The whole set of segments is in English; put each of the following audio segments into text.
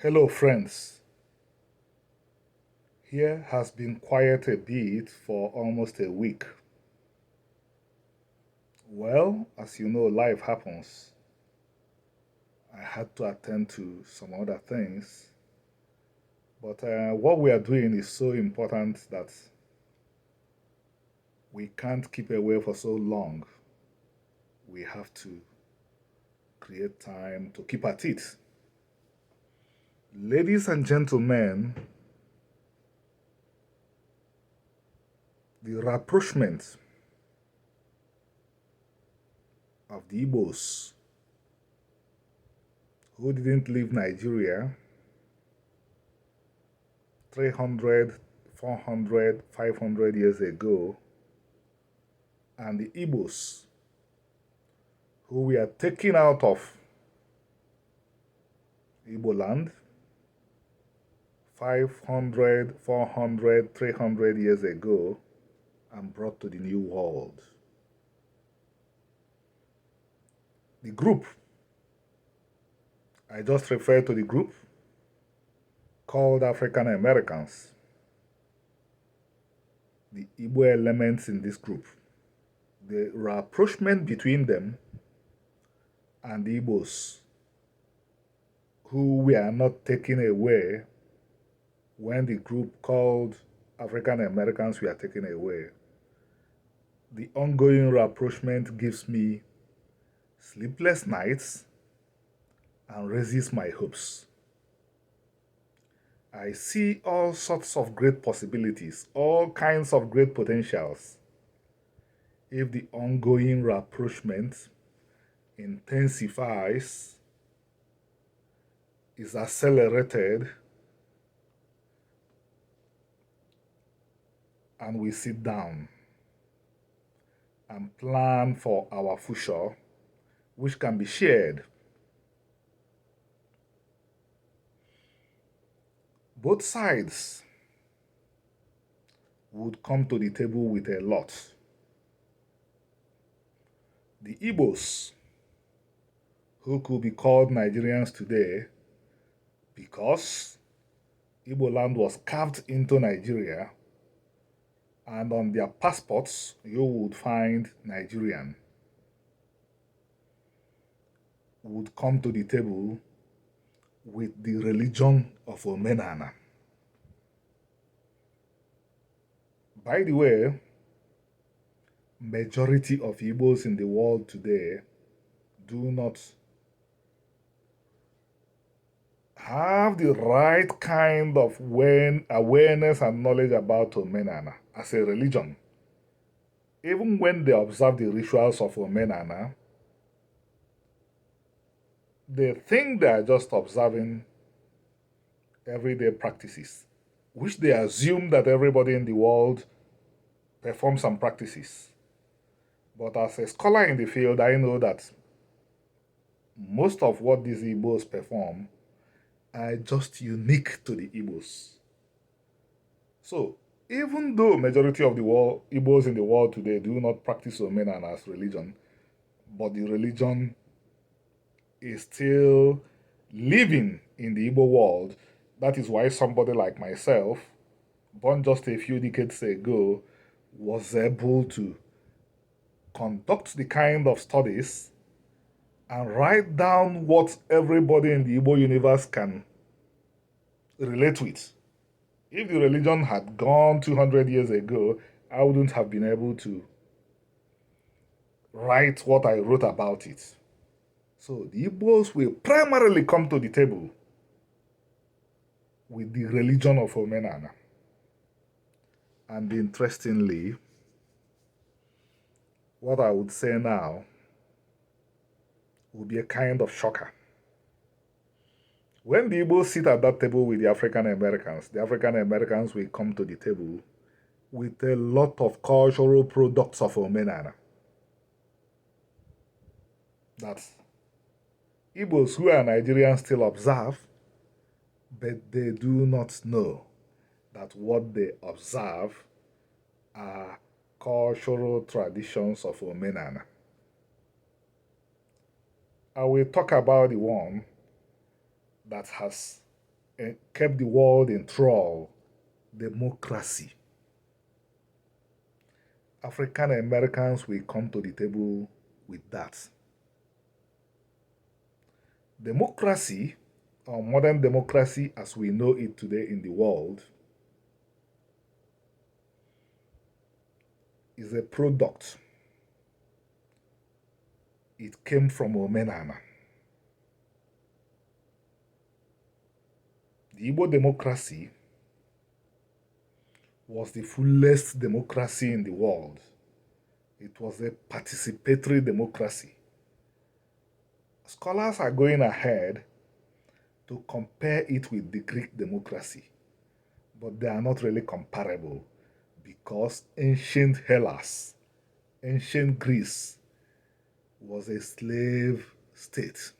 Hello, friends. Here has been quiet a bit for almost a week. Well, as you know, life happens. I had to attend to some other things. But what we are doing is so important that we can't keep away for so long. We have to create time to keep at it. Ladies and gentlemen, the rapprochement of the Igbos who didn't leave Nigeria 300, 400, 500 years ago, and the Igbos who were taken out of Igbo land 500, 400, 300 years ago and brought to the New World. The group, I just referred to the group called African Americans. The Igbo elements in this group, the rapprochement between them and the Igbos who were not taken away when the group called African Americans were taken away. The ongoing rapprochement gives me sleepless nights and raises my hopes. I see all sorts of great possibilities, all kinds of great potentials. If the ongoing rapprochement intensifies, is accelerated, and we sit down and plan for our future, which can be shared. Both sides would come to the table with a lot. The Igbos, who could be called Nigerians today because Igbo land was carved into Nigeria, and on their passports you would find Nigerian, would come to the table with the religion of Omenana. By the way, majority of Igbos in the world today do not have the right kind of awareness and knowledge about Omenana as a religion. Even when they observe the rituals of Omenana, they think they are just observing everyday practices, which they assume that everybody in the world performs and practices. But as a scholar in the field, I know that most of what these Igbos perform are just unique to the Igbos. So, even though majority of the world, Igbos in the world today do not practice Omenana as religion, but the religion is still living in the Igbo world. That is why somebody like myself, born just a few decades ago, was able to conduct the kind of studies and write down what everybody in the Igbo universe can relate with. If the religion had gone 200 years ago, I wouldn't have been able to write what I wrote about it. So the Igbos will primarily come to the table with the religion of Omenana. And interestingly, what I would say now will be a kind of shocker. When the Igbos sit at that table with the African Americans will come to the table with a lot of cultural products of Omenana. That Igbos who are Nigerians still observe, but they do not know that what they observe are cultural traditions of Omenana. I will talk about the one that has kept the world in thrall: democracy. African Americans will come to the table with that. Democracy, or modern democracy as we know it today in the world, is a product. It came from Omenana. The Igbo democracy was the fullest democracy in the world. It was a participatory democracy. Scholars are going ahead to compare it with the Greek democracy, but they are not really comparable because ancient Hellas, ancient Greece, was a slave state.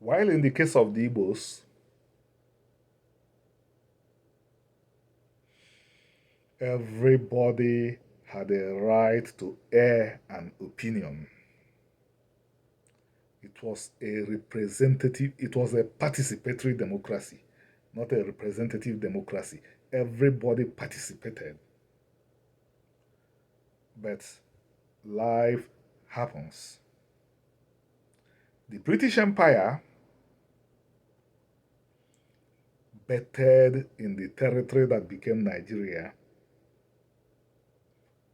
While in the case of the Igbos, everybody had a right to air an opinion. It was a participatory democracy, not a representative democracy. Everybody participated. But life happens. The British Empire bettered in the territory that became Nigeria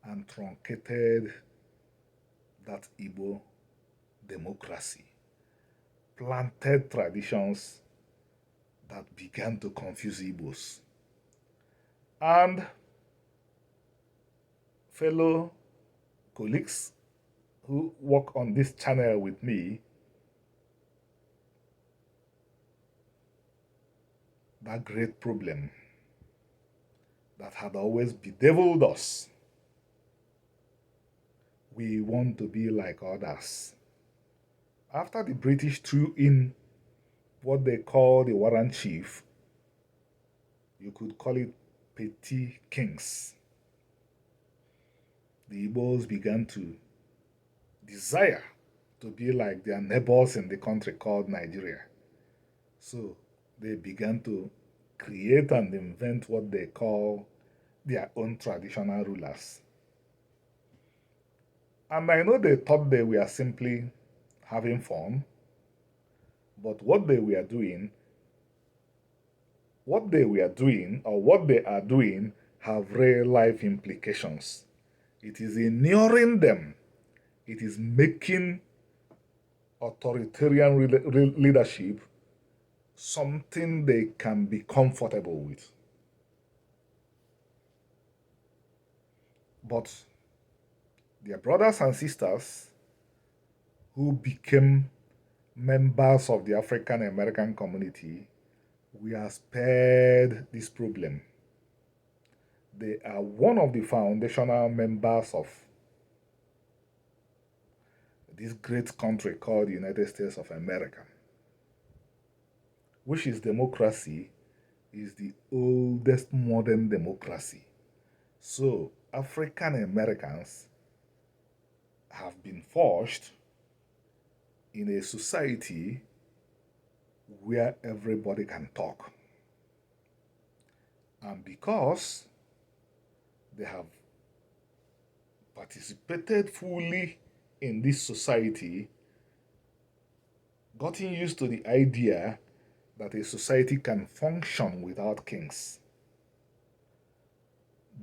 and truncated that Igbo democracy, planted traditions that began to confuse Igbos. And fellow colleagues who work on this channel with me, that great problem that had always bedeviled us. We want to be like others. After the British threw in what they call the warrant chief, you could call it petty kings, the Igbos began to desire to be like their neighbors in the country called Nigeria. So they began to create and invent what they call their own traditional rulers. And I know they thought they were simply having fun, but what they are doing or what they are doing have real life implications. It is inuring them. It is making authoritarian leadership something they can be comfortable with. But their brothers and sisters who became members of the African American community were spared this problem. They are one of the foundational members of this great country called the United States of America, which is democracy, is the oldest modern democracy. So African Americans have been forged in a society where everybody can talk. And because they have participated fully in this society, gotten used to the idea that a society can function without kings,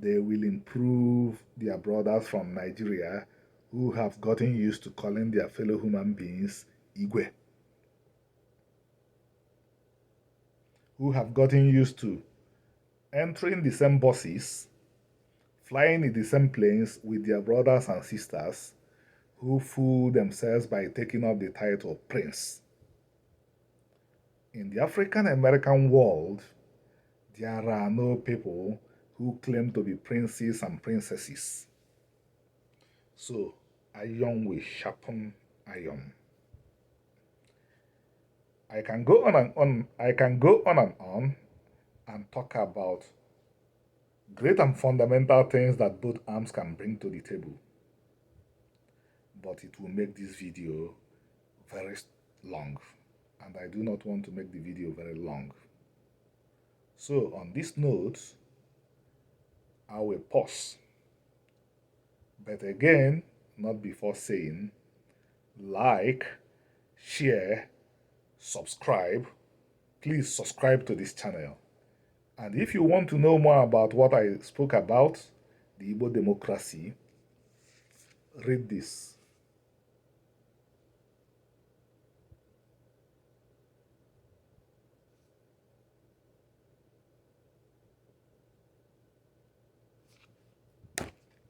they will improve their brothers from Nigeria who have gotten used to calling their fellow human beings Igwe, who have gotten used to entering the same buses, flying in the same planes with their brothers and sisters who fool themselves by taking up the title prince. In the African American world, there are no people who claim to be princes and princesses. So, iron will sharpen iron. I can go on and on and talk about great and fundamental things that both arms can bring to the table. But it will make this video very long. and I do not want to make the video very long. So on this note, I will pause. But again, not before saying like, share, subscribe. Please subscribe to this channel. And if you want to know more about what I spoke about, the Igbo democracy, read this.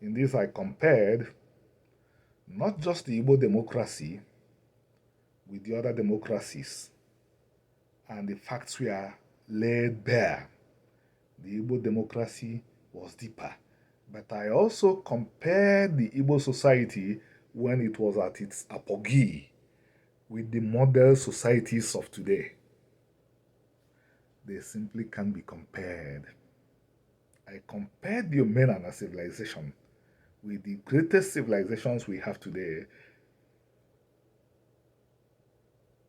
In this, I compared not just the Igbo democracy with the other democracies, and the facts were laid bare. The Igbo democracy was deeper. But I also compared the Igbo society when it was at its apogee with the model societies of today. They simply can't be compared. I compared the Omenana civilization with the greatest civilizations we have today.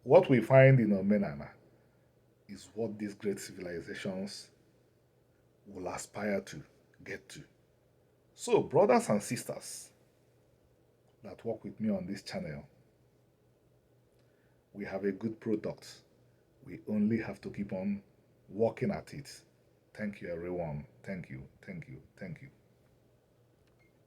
What we find in Omenana is what these great civilizations will aspire to get to. So, brothers and sisters that work with me on this channel, we have a good product. We only have to keep on working at it. Thank you, everyone. Thank you, thank you, thank you.